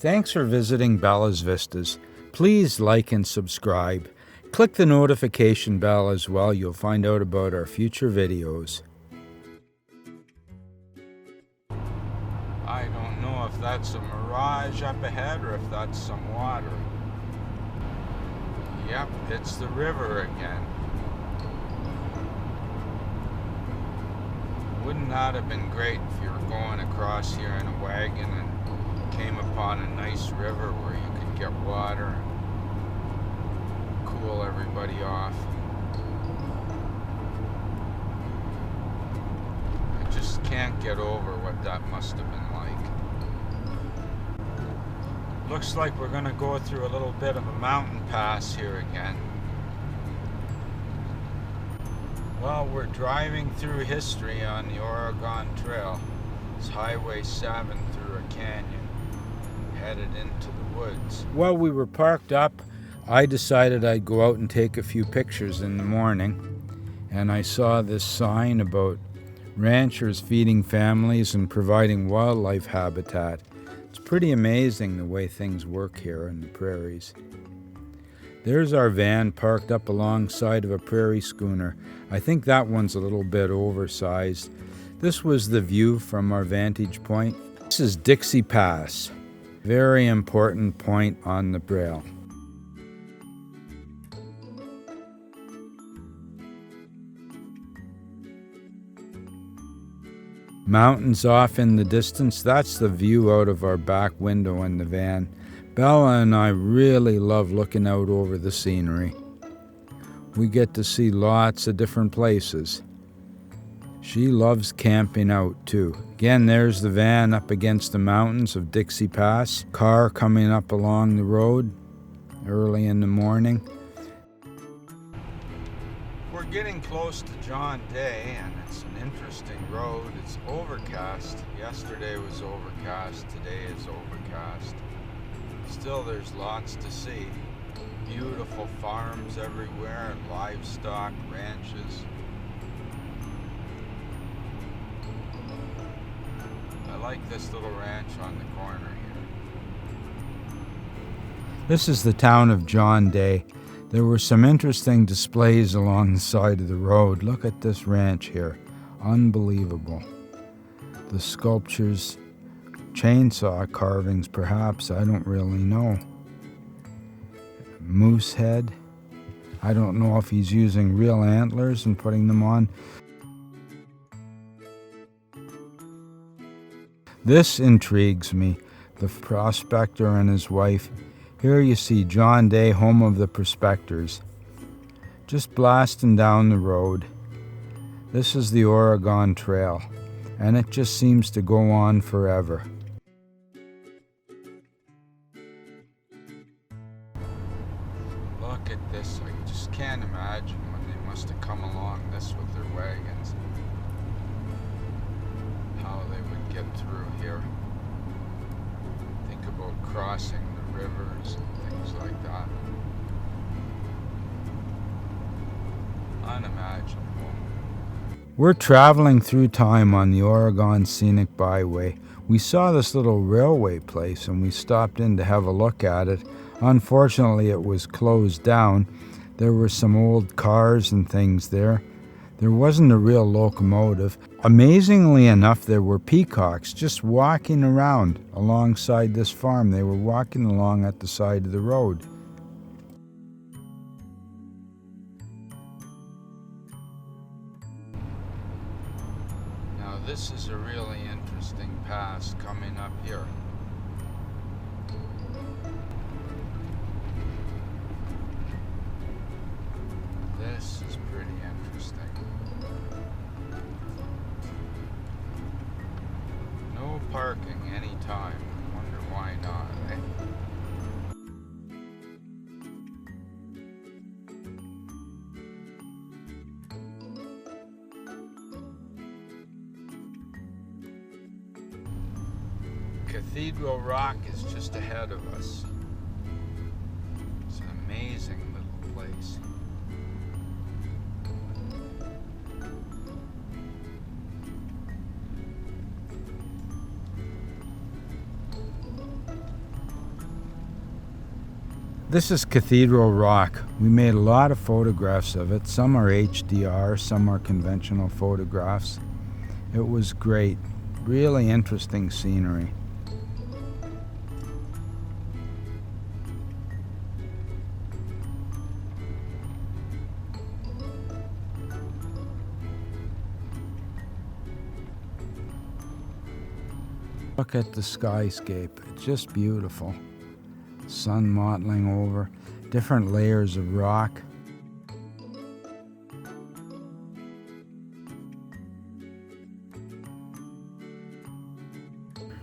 Thanks for visiting Bella's Vistas. Please like and subscribe. Click the notification bell as well. You'll find out about our future videos. I don't know if that's a mirage up ahead or if that's some water. Yep, it's the river again. Wouldn't that have been great if you were going across here in a wagon and came upon a nice river where you could get water and cool everybody off. I just can't get over what that must have been like. Looks like we're going to go through a little bit of a mountain pass here again. Well, we're driving through history on the Wagon Trail. It's Highway 7 through a canyon, headed into the woods. While we were parked up, I decided I'd go out and take a few pictures in the morning. And I saw this sign about ranchers feeding families and providing wildlife habitat. It's pretty amazing the way things work here in the prairies. There's our van parked up alongside of a prairie schooner. I think that one's a little bit oversized. This was the view from our vantage point. This is Dixie Pass. Very important point on the trail. Mountains off in the distance, that's the view out of our back window in the van. Bella and I really love looking out over the scenery. We get to see lots of different places. She loves camping out too. Again, there's the van up against the mountains of Dixie Pass. Car coming up along the road early in the morning. We're getting close to John Day, and it's an interesting road. It's overcast. Yesterday was overcast. Today is overcast. Still, there's lots to see. Beautiful farms everywhere and livestock ranches. I like this little ranch on the corner here. This is the town of John Day. There were some interesting displays along the side of the road. Look at this ranch here. Unbelievable. The sculptures, chainsaw carvings perhaps, I don't really know. Moose head. I don't know if he's using real antlers and putting them on. This intrigues me. The prospector and his wife. Here you see John Day, home of the prospectors. Just blasting down the road. This is the Wagon Trail, and it just seems to go on forever. Look at this. I just can't imagine when they must have come along this with their wagons. How they would get through here. Think about crossing the rivers and things like that. Unimaginable. We're traveling through time on the Oregon Scenic Byway. We saw this little railway place and we stopped in to have a look at it. Unfortunately, it was closed down. There were some old cars and things there. There wasn't a real locomotive. Amazingly enough, there were peacocks just walking around alongside this farm. They were walking along at the side of the road. Now this is a really interesting pass coming up here. This is pretty interesting. No parking anytime. I wonder why not, eh? Cathedral Rock is just ahead of us. It's an amazing little place. This is Cathedral Rock. We made a lot of photographs of it. Some are HDR, some are conventional photographs. It was great. Really interesting scenery. Look at the skyscape. It's just beautiful. Sun mottling over, different layers of rock.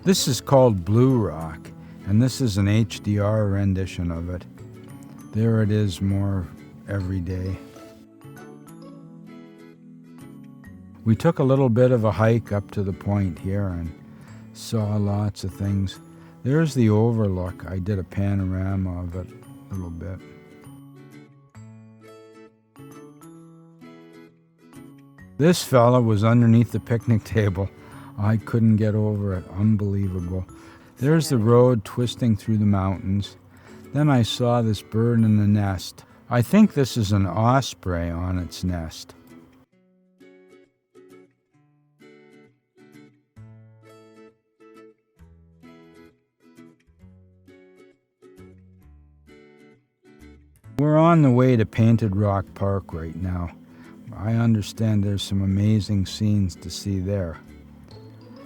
This is called Blue Rock, and this is an HDR rendition of it. There it is more every day. We took a little bit of a hike up to the point here and saw lots of things. There's the overlook. I did a panorama of it a little bit. This fella was underneath the picnic table. I couldn't get over it. Unbelievable. There's the road twisting through the mountains. Then I saw this bird in the nest. I think this is an osprey on its nest. We're on the way to Painted Rock Park right now. I understand there's some amazing scenes to see there.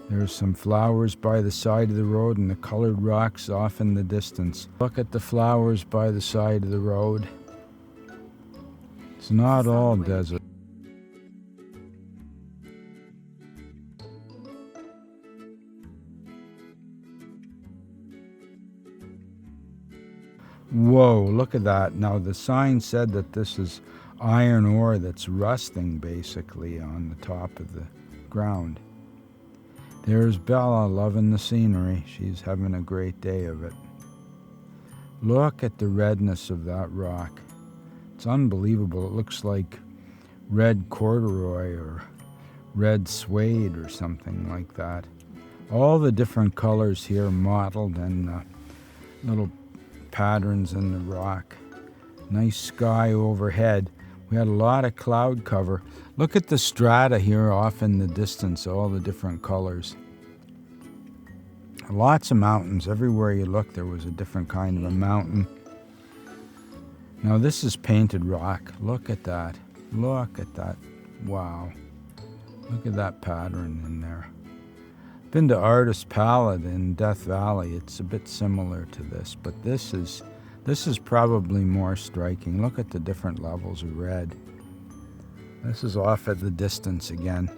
There's some flowers by the side of the road and the colored rocks off in the distance. Look at the flowers by the side of the road. It's not all desert. Whoa, look at that. Now the sign said that this is iron ore that's rusting basically on the top of the ground. There's Bella loving the scenery. She's having a great day of it. Look at the redness of that rock. It's unbelievable. It looks like red corduroy or red suede or something like that. All the different colors here mottled and little patterns in the rock. Nice sky overhead. We had a lot of cloud cover. Look at the strata here off in the distance, all the different colors. Lots of mountains. Everywhere you look there was a different kind of a mountain. Now this is Painted Rock. Look at that. Look at that. Wow. Look at that pattern in there. Been to Artist Palette in Death Valley. It's a bit similar to this, but this is probably more striking. Look at the different levels of red. This is off at the distance again.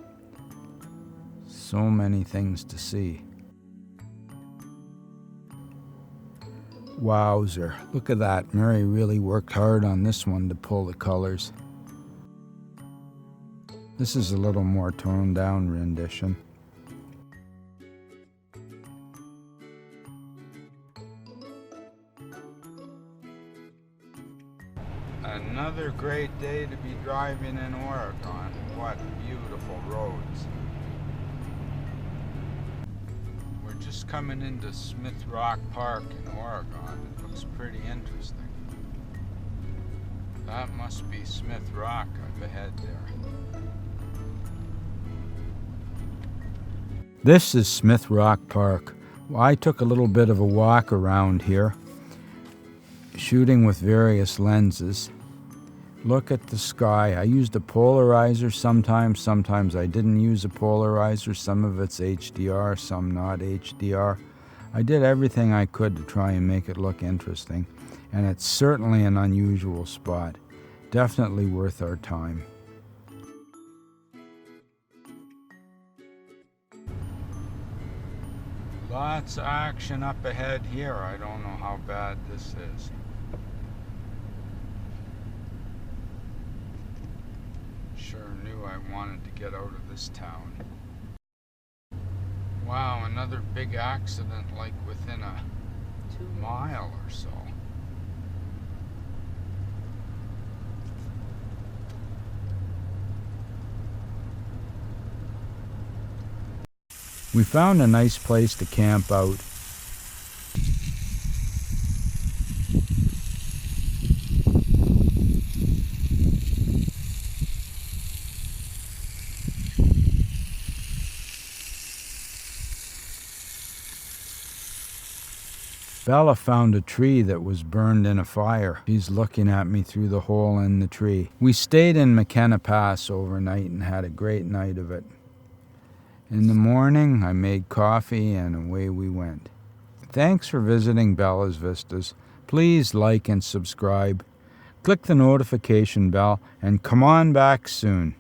So many things to see. Wowzer. Look at that. Mary really worked hard on this one to pull the colors. This is a little more toned down rendition. Another great day to be driving in Oregon. What beautiful roads. We're just coming into Smith Rock Park in Oregon. It looks pretty interesting. That must be Smith Rock up ahead there. This is Smith Rock Park. I took a little bit of a walk around here, shooting with various lenses. Look at the sky. I used a polarizer sometimes I didn't use a polarizer. Some of it's HDR, some not HDR. I did everything I could to try and make it look interesting, and it's certainly an unusual spot. Definitely worth our time. Lots of action up ahead here. I don't know how bad this is. Sure knew I wanted to get out of this town. Wow, another big accident like within a mile or so. We found a nice place to camp out. Bella found a tree that was burned in a fire. She's looking at me through the hole in the tree. We stayed in Dixie Pass overnight and had a great night of it. In the morning, I made coffee and away we went. Thanks for visiting Bella's Vistas. Please like and subscribe. Click the notification bell and come on back soon.